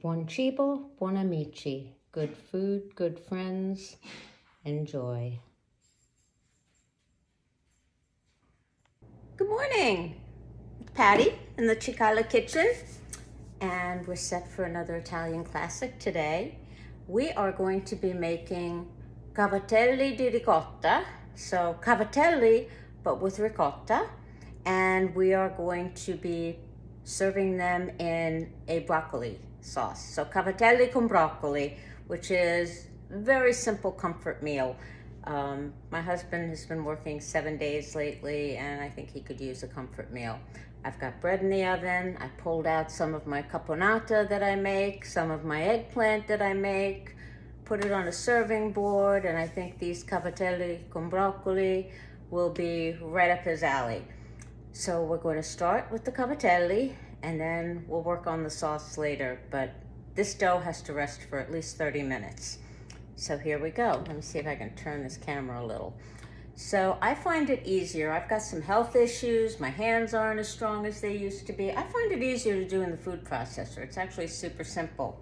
Buon cibo, buon amici. Good food, good friends. Enjoy. Good morning. It's Patty in the Cicala kitchen, and we're set for another Italian classic today. We are going to be making cavatelli di ricotta. So cavatelli, but with ricotta. And we are going to be serving them in a broccoli sauce. So cavatelli con broccoli, which is a very simple comfort meal. My husband has been working 7 days lately, and I think he could use a comfort meal. I've got bread in the oven. I pulled out some of my caponata that I make, some of my eggplant that I make, put it on a serving board, and I think these cavatelli con broccoli will be right up his alley. So we're going to start with the cavatelli, and then we'll work on the sauce later, but this dough has to rest for at least 30 minutes. So here we go. Let me see if I can turn this camera a little. So I find it easier. I've got some health issues. My hands aren't as strong as they used to be. I find it easier to do in the food processor. It's actually super simple.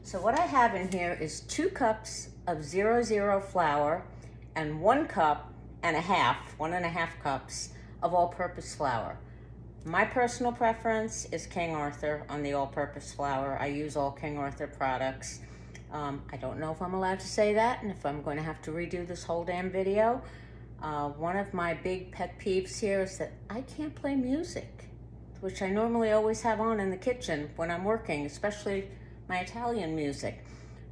So what I have in here is 2 cups of 00 flour and 1.5 cups of all-purpose flour. My personal preference is King Arthur on the all-purpose flour. I use all King Arthur products. I don't know if I'm allowed to say that and if I'm going to have to redo this whole damn video. One of my big pet peeves here is that I can't play music, which I normally always have on in the kitchen when I'm working, especially my Italian music,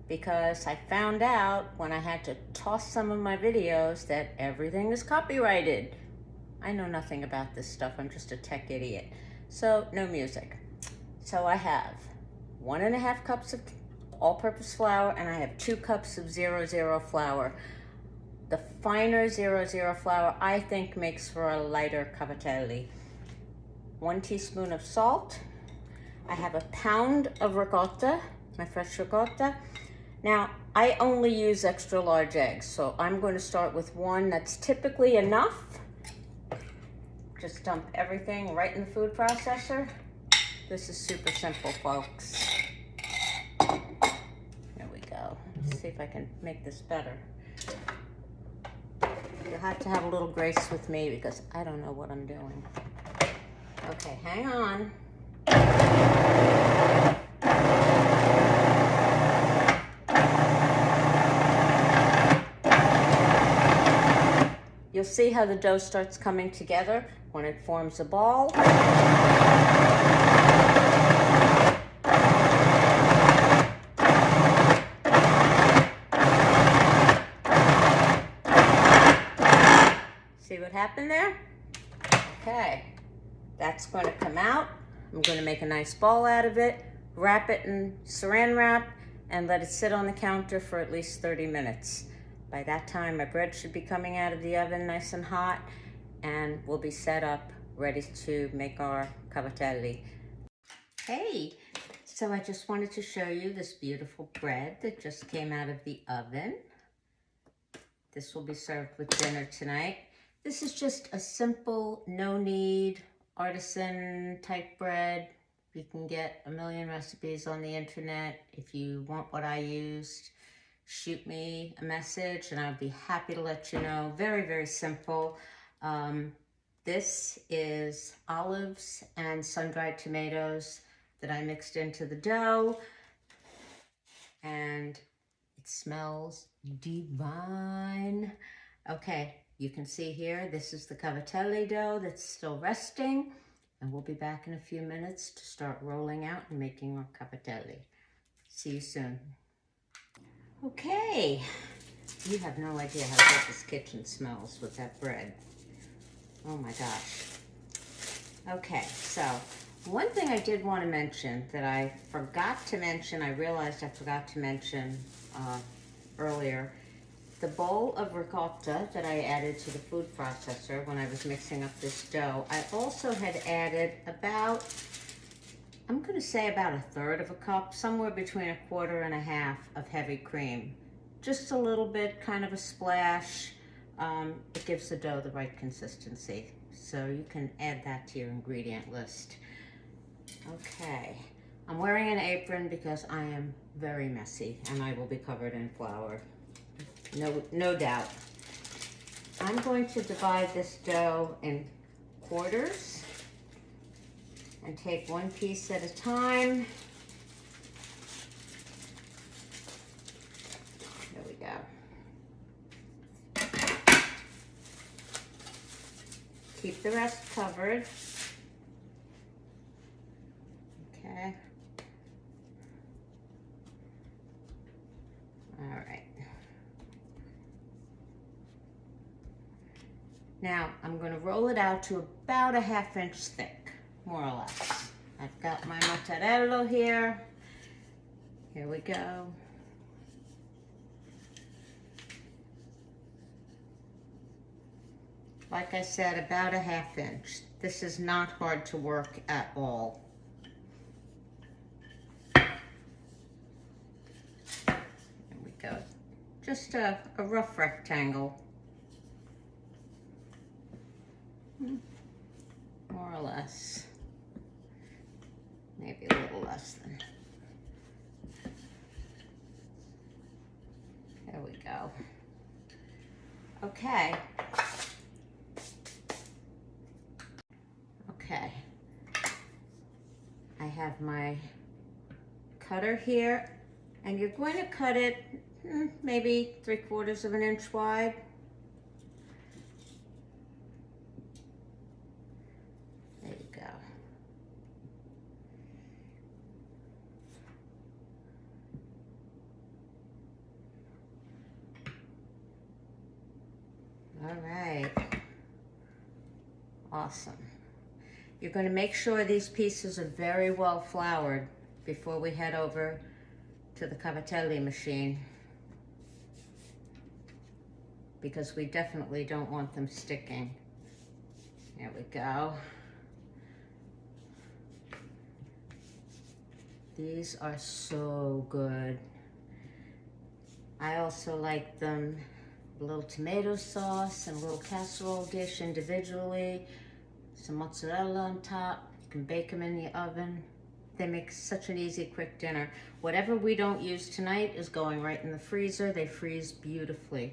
because I found out when I had to toss some of my videos that everything is copyrighted. I know nothing about this stuff. I'm just a tech idiot. So no music. So I have 1.5 cups of all-purpose flour, and I have 2 cups of 00 flour. The finer 00 flour, I think, makes for a lighter cavatelli. 1 teaspoon of salt. I have a pound of ricotta, my fresh ricotta. Now, I only use extra large eggs, so I'm going to start with 1 that's typically enough. Just dump everything right in the food processor. This is super simple, folks. There we go. Let's see if I can make this better. You'll have to have a little grace with me because I don't know what I'm doing. Okay, hang on. You'll see how the dough starts coming together when it forms a ball. See what happened there? Okay, that's going to come out. I'm going to make a nice ball out of it, wrap it in saran wrap, and let it sit on the counter for at least 30 minutes. By that time, my bread should be coming out of the oven nice and hot, and we'll be set up, ready to make our cavatelli. Hey, so I just wanted to show you this beautiful bread that just came out of the oven. This will be served with dinner tonight. This is just a simple, no-knead, artisan type bread. You can get a million recipes on the internet. If you want what I used, shoot me a message and I'll be happy to let you know. Very, very simple. This is olives and sun-dried tomatoes that I mixed into the dough, and it smells divine. Okay, you can see here, this is the cavatelli dough that's still resting, and we'll be back in a few minutes to start rolling out and making our cavatelli. See you soon. Okay, you have no idea how good this kitchen smells with that bread. Oh my gosh. Okay, so one thing I did want to mention that I forgot to mention, I realized I forgot to mention earlier, the bowl of ricotta that I added to the food processor when I was mixing up this dough, I also had added about, I'm going to say about 1/3 cup, somewhere between 1/4 and 1/2 of heavy cream. Just a little bit, kind of a splash. It gives the dough the right consistency. So you can add that to your ingredient list. Okay, I'm wearing an apron because I am very messy and I will be covered in flour. No doubt. I'm going to divide this dough in quarters and take one piece at a time. There we go. Keep the rest covered. Okay. All right. Now I'm going to roll it out to about a 1/2 inch thick, more or less. I've got my mozzarella here. Here we go. Like I said, about a 1/2 inch. This is not hard to work at all. There we go. Just a rough rectangle. More or less. Maybe a little less than. There we go. Okay. Okay. I have my cutter here, and you're going to cut it maybe 3/4 of an inch wide. There you go. All right. Awesome. You're going to make sure these pieces are very well floured before we head over to the Cavatelli machine, because we definitely don't want them sticking. There we go. These are so good. I also like them a little tomato sauce and a little casserole dish individually. Some mozzarella on top. You can bake them in the oven. They make such an easy, quick dinner. Whatever we don't use tonight is going right in the freezer. They freeze beautifully.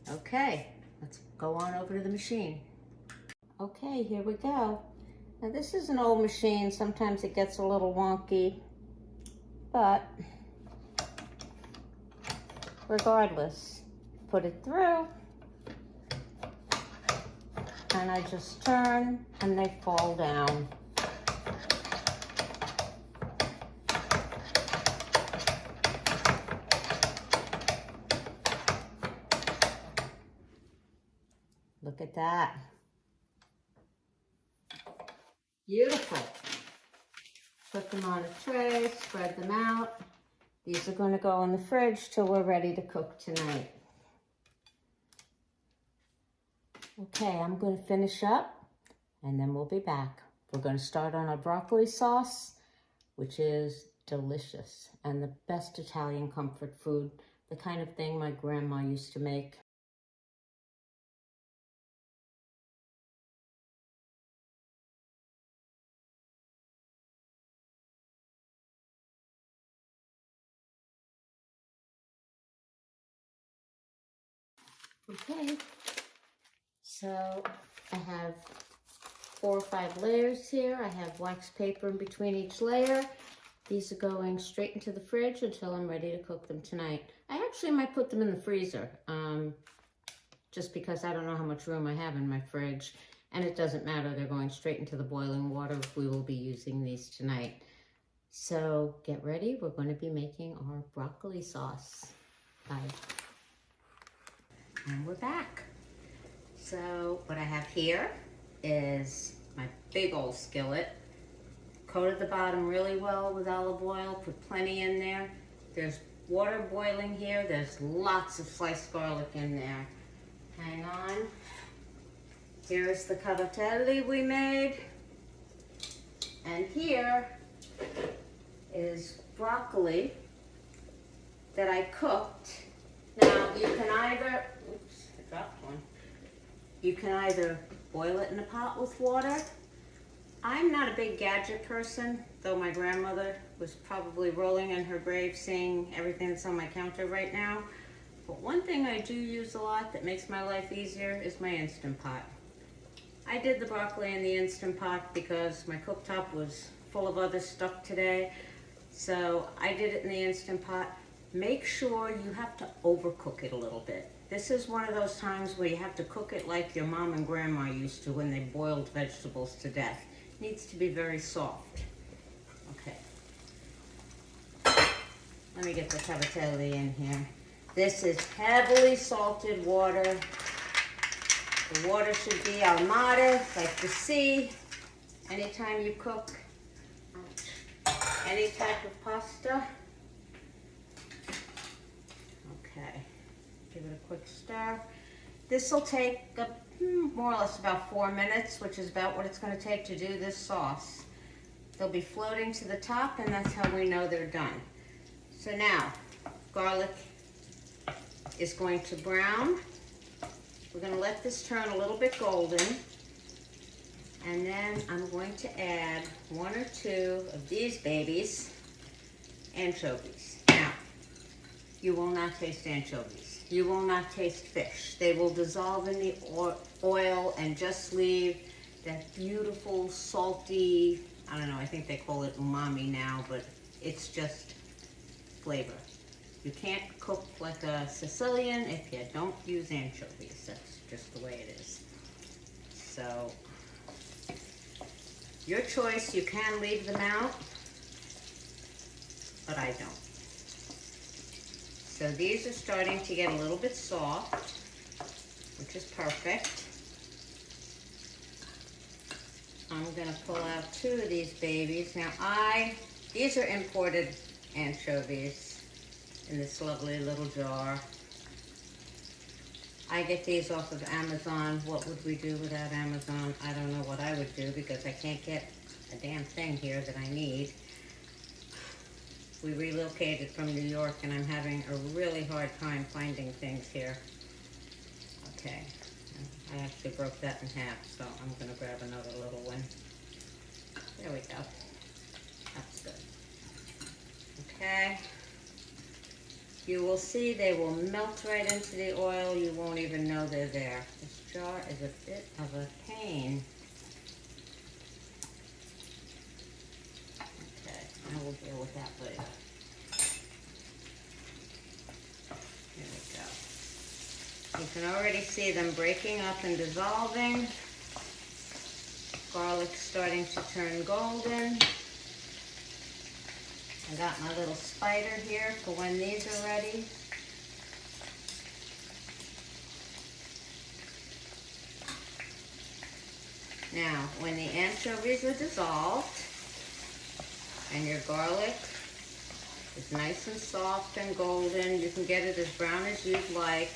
Okay, let's go on over to the machine. Okay, here we go. Now this is an old machine. Sometimes it gets a little wonky, but regardless, put it through. And I just turn and they fall down. Look at that. Beautiful. Put them on a tray, spread them out. These are going to go in the fridge till we're ready to cook tonight. Okay, I'm going to finish up and then we'll be back. We're going to start on our broccoli sauce, which is delicious and the best Italian comfort food, the kind of thing my grandma used to make. Okay, so I have 4 or 5 layers here. I have wax paper in between each layer. These are going straight into the fridge until I'm ready to cook them tonight. I actually might put them in the freezer, just because I don't know how much room I have in my fridge. And it doesn't matter, they're going straight into the boiling water. We will be using these tonight. So get ready, we're going to be making our broccoli sauce. Bye. And we're back. So what I have here is my big old skillet. Coated the bottom really well with olive oil, put plenty in there. There's water boiling here. There's lots of sliced garlic in there. Hang on. Here's the cavatelli we made. And here is broccoli that I cooked. Now you can either, oops, I dropped one. You can either boil it in a pot with water, I'm not a big gadget person, though my grandmother was probably rolling in her grave seeing everything that's on my counter right now. But one thing I do use a lot that makes my life easier is my Instant Pot. I did the broccoli in the Instant Pot because my cooktop was full of other stuff today. So I did it in the Instant Pot. Make sure you have to overcook it a little bit. This is one of those times where you have to cook it like your mom and grandma used to when they boiled vegetables to death. It needs to be very soft. Okay. Let me get the cavatelli in here. This is heavily salted water. The water should be al mare, like the sea. Anytime you cook any type of pasta. Okay, give it a quick stir. This will take more or less about 4 minutes, which is about what it's going to take to do this sauce. They'll be floating to the top, and that's how we know they're done. So now, garlic is going to brown. We're going to let this turn a little bit golden. And then I'm going to add 1 or 2 of these babies, anchovies. Now, you will not taste anchovies. You will not taste fish. They will dissolve in the oil and just leave that beautiful, salty, I don't know, I think they call it umami now, but it's just flavor. You can't cook like a Sicilian if you don't use anchovies. That's just the way it is. So, your choice, you can leave them out, but I don't. So these are starting to get a little bit soft, which is perfect. I'm gonna pull out 2 of these babies. Now these are imported anchovies in this lovely little jar. I get these off of Amazon. What would we do without Amazon? I don't know what I would do because I can't get a damn thing here that I need. We relocated from New York and I'm having a really hard time finding things here. Okay, I actually broke that in half, so I'm gonna grab another little one. There we go. That's good. Okay. You will see they will melt right into the oil. You won't even know they're there. This jar is a bit of a pain. Okay, I will deal with that later. Here we go. You can already see them breaking up and dissolving. Garlic starting to turn golden. I got my little spider here for when these are ready. Now, when the anchovies are dissolved and your garlic is nice and soft and golden, you can get it as brown as you'd like.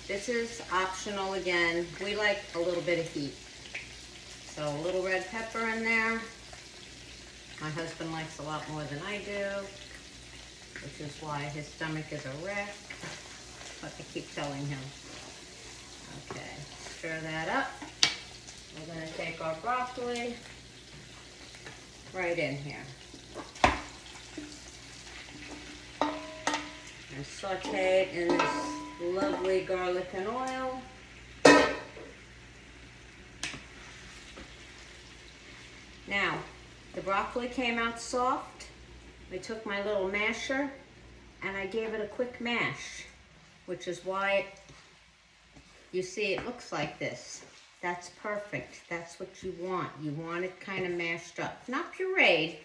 This is optional again. We like a little bit of heat. So a little red pepper in there. My husband likes a lot more than I do, which is why his stomach is a wreck, but I keep telling him. Okay, stir that up. We're going to take our broccoli right in here and saute it in this lovely garlic and oil. Now, the broccoli came out soft. I took my little masher and I gave it a quick mash, which is why you see it looks like this. That's perfect. That's what you want. You want it kind of mashed up. Not pureed,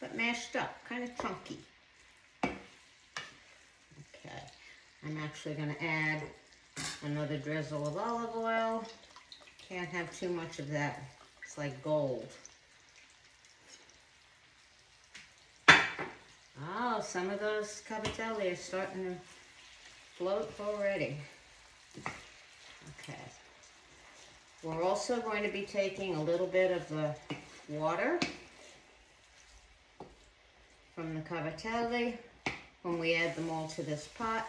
but mashed up, kind of chunky. Okay, I'm actually going to add another drizzle of olive oil. Can't have too much of that. It's like gold. Oh, some of those cavatelli are starting to float already. Okay. We're also going to be taking a little bit of the water from the cavatelli when we add them all to this pot.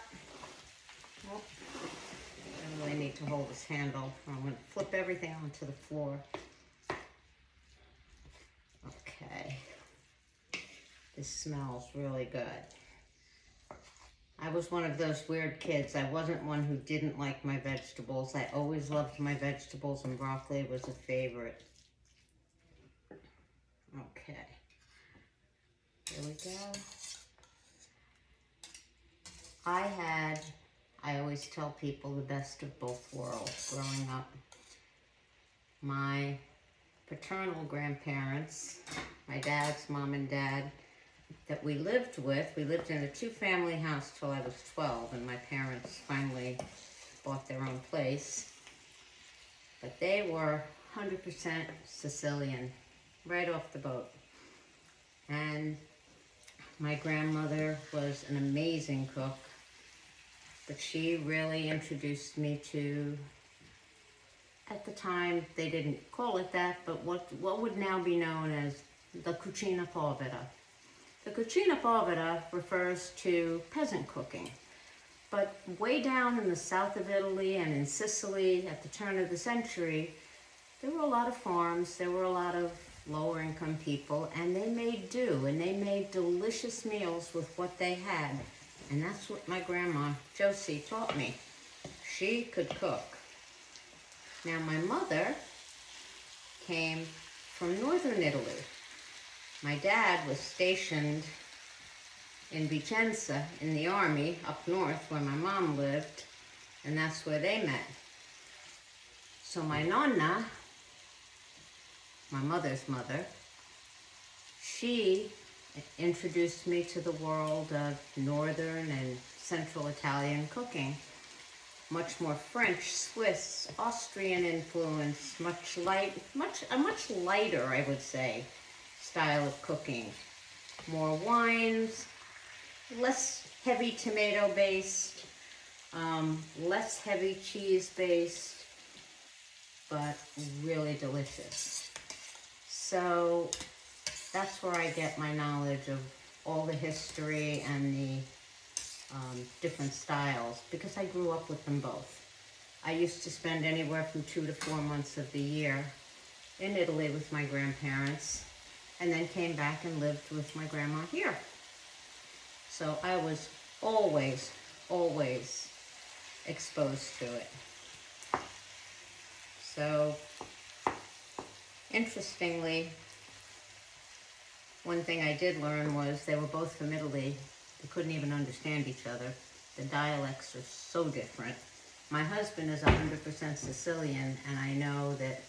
Oh, I really need to hold this handle. I'm going to flip everything onto the floor. This smells really good. I was one of those weird kids. I wasn't one who didn't like my vegetables. I always loved my vegetables, and broccoli was a favorite. Okay. Here we go. I always tell people the best of both worlds growing up. My paternal grandparents, my dad's mom and dad, that we lived with, we lived in a two-family house till I was 12, and my parents finally bought their own place. But they were 100% Sicilian, right off the boat. And my grandmother was an amazing cook, but she really introduced me to, at the time they didn't call it that, but what would now be known as the cucina povera. The cucina povera refers to peasant cooking, but way down in the south of Italy and in Sicily at the turn of the century, there were a lot of farms, there were a lot of lower income people, and they made do, and they made delicious meals with what they had. And that's what my grandma, Josie, taught me. She could cook. Now my mother came from northern Italy. My dad was stationed in Vicenza in the army up north where my mom lived, and that's where they met. So my nonna, my mother's mother, she introduced me to the world of northern and central Italian cooking. Much more French, Swiss, Austrian influence, a much lighter, I would say, style of cooking. More wines, less heavy tomato based, less heavy cheese based, but really delicious. So that's where I get my knowledge of all the history and the different styles, because I grew up with them both. I used to spend anywhere from 2 to 4 months of the year in Italy with my grandparents, and then came back and lived with my grandma here. So I was always exposed to it. So interestingly, one thing I did learn was they were both from Italy. They couldn't even understand each other. The dialects are so different. My husband is 100% Sicilian, and I know that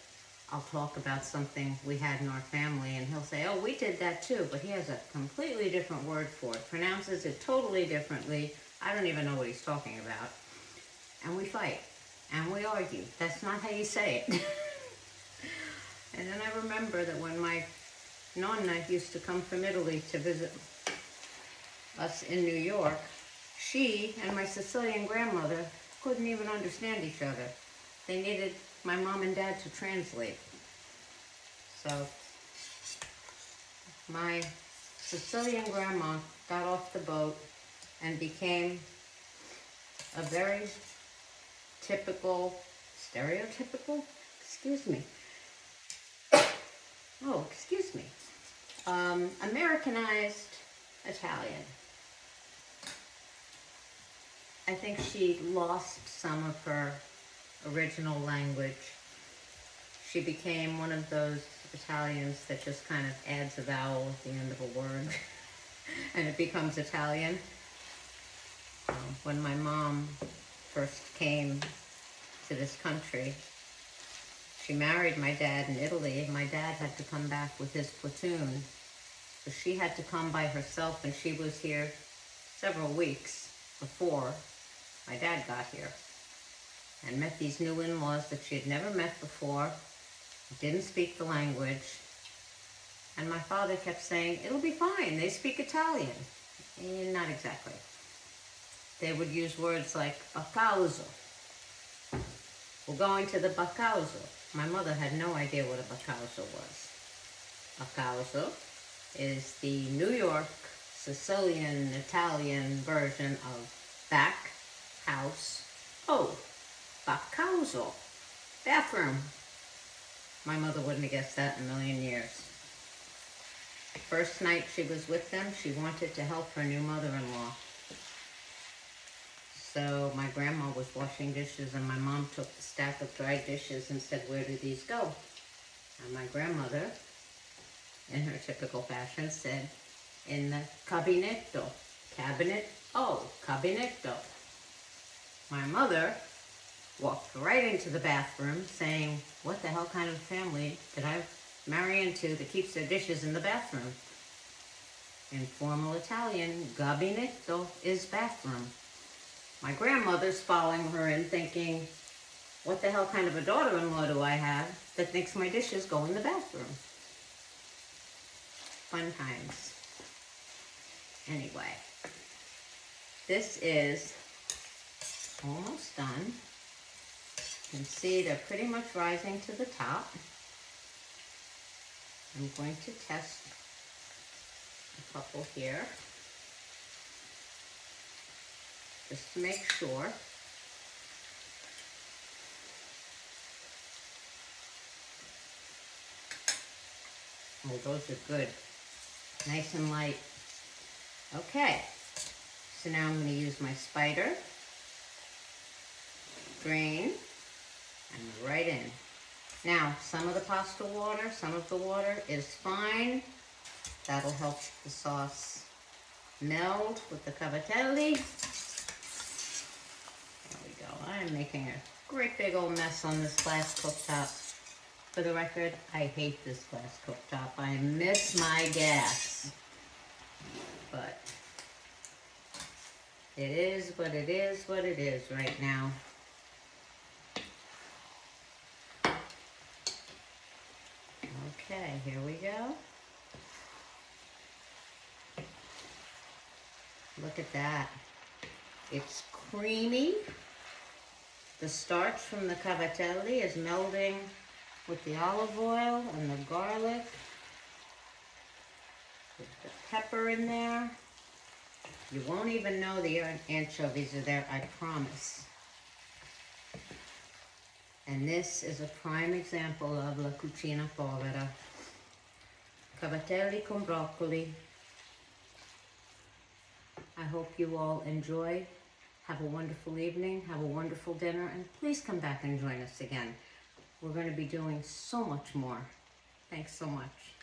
I'll talk about something we had in our family, and he'll say, oh, we did that too, but he has a completely different word for it, pronounces it totally differently. I don't even know what he's talking about. And we fight, and we argue. That's not how you say it. And then I remember that when my nonna used to come from Italy to visit us in New York, she and my Sicilian grandmother couldn't even understand each other. They needed my mom and dad to translate. So my Sicilian grandma got off the boat and became a very stereotypical, Americanized Italian. I think she lost some of her original language. She became one of those Italians that just kind of adds a vowel at the end of a word and it becomes Italian. When my mom first came to this country, she married my dad in Italy, and my dad had to come back with his platoon. So she had to come by herself, and she was here several weeks before my dad got here, and met these new in-laws that she had never met before, didn't speak the language. And my father kept saying, it'll be fine, they speak Italian. Not exactly. They would use words like baccauso. We're going to the baccauso. My mother had no idea what a baccauso was. Baccauso is the New York, Sicilian, Italian version of back, house, baccauso, bathroom. My mother wouldn't have guessed that in a million years. First night she was with them, she wanted to help her new mother-in-law. So my grandma was washing dishes and my mom took the stack of dried dishes and said, "Where do these go?" And my grandmother, in her typical fashion, said, "In the cabinetto." Cabinet, oh, cabinetto. My mother walked right into the bathroom saying, "What the hell kind of family did I marry into that keeps their dishes in the bathroom?" In formal Italian, gabinetto is bathroom. My grandmother's following her in thinking, "What the hell kind of a daughter-in-law do I have that thinks my dishes go in the bathroom?" Fun times. Anyway, this is almost done. You can see they're pretty much rising to the top. I'm going to test a couple here, just to make sure. Oh, those are good. Nice and light. Okay, so now I'm going to use my spider, drain, and right in. Now, some of the pasta water, some of the water is fine. That'll help the sauce meld with the cavatelli. There we go. I'm making a great big old mess on this glass cooktop. For the record, I hate this glass cooktop. I miss my gas. But it is what it is what it is right now. Okay, here we go. Look at that. It's creamy. The starch from the cavatelli is melding with the olive oil and the garlic. With the pepper in there. You won't even know the anchovies are there, I promise. And this is a prime example of la cucina povera. Cavatelli con broccoli. I hope you all enjoy. Have a wonderful evening, have a wonderful dinner, and please come back and join us again. We're going to be doing so much more. Thanks so much.